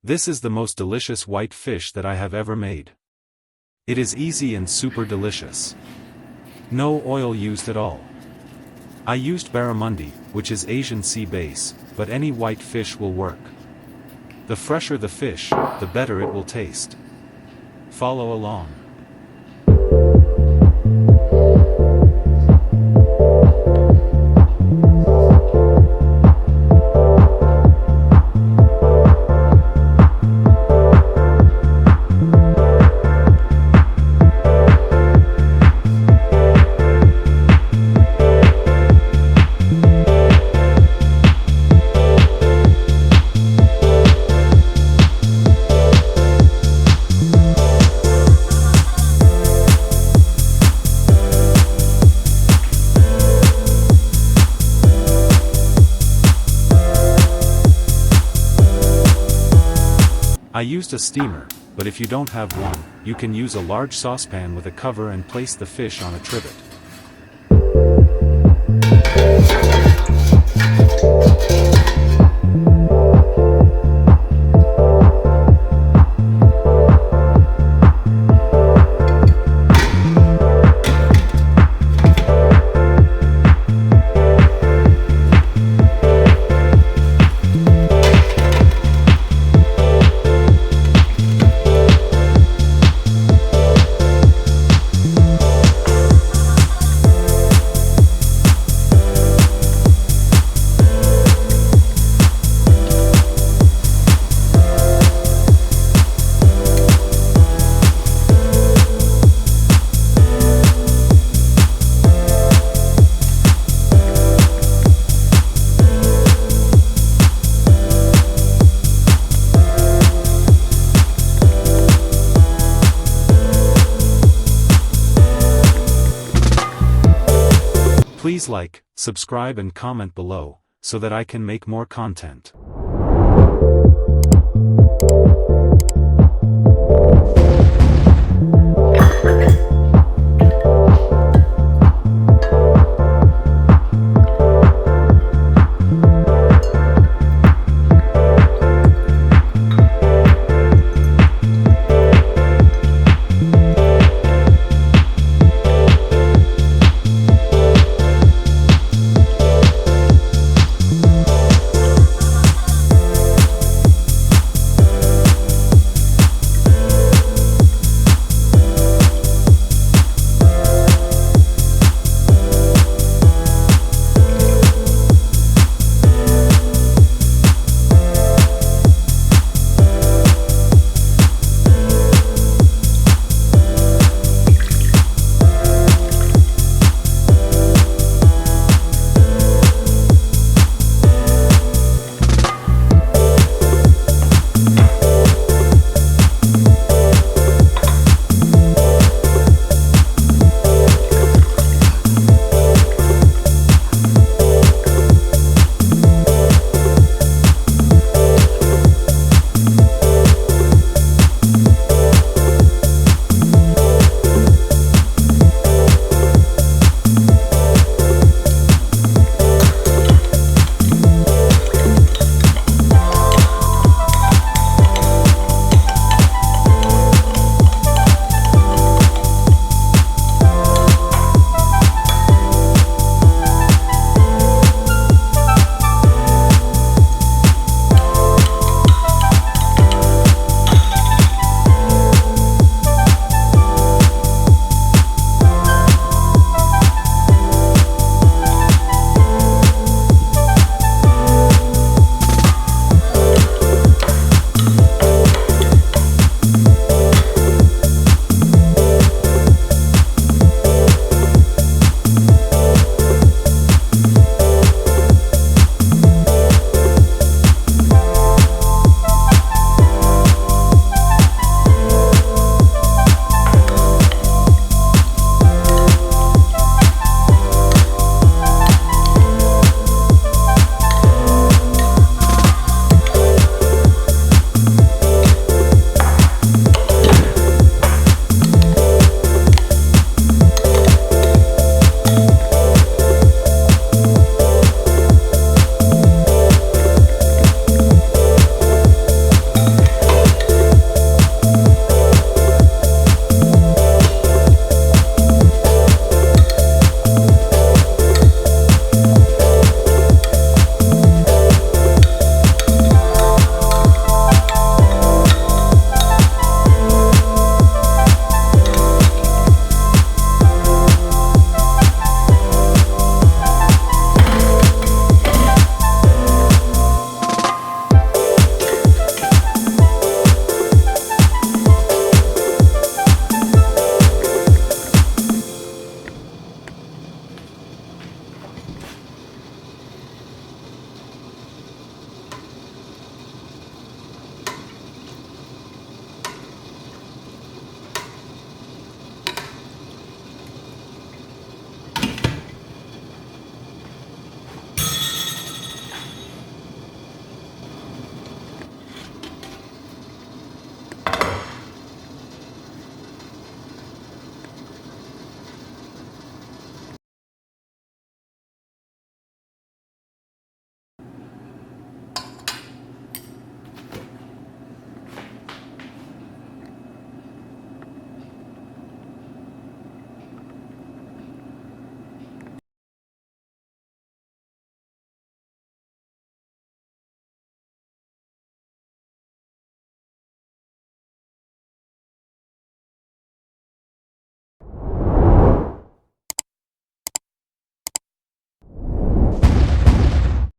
This is the most delicious white fish that I have ever made. It is easy and super delicious. No oil used at all. I used barramundi, which is Asian sea bass, but any white fish will work. The fresher the fish, the better it will taste. Follow along. I used a steamer, but if you don't have one, you can use a large saucepan with a cover and place the fish on a trivet. Please like, subscribe and comment below, so that I can make more content.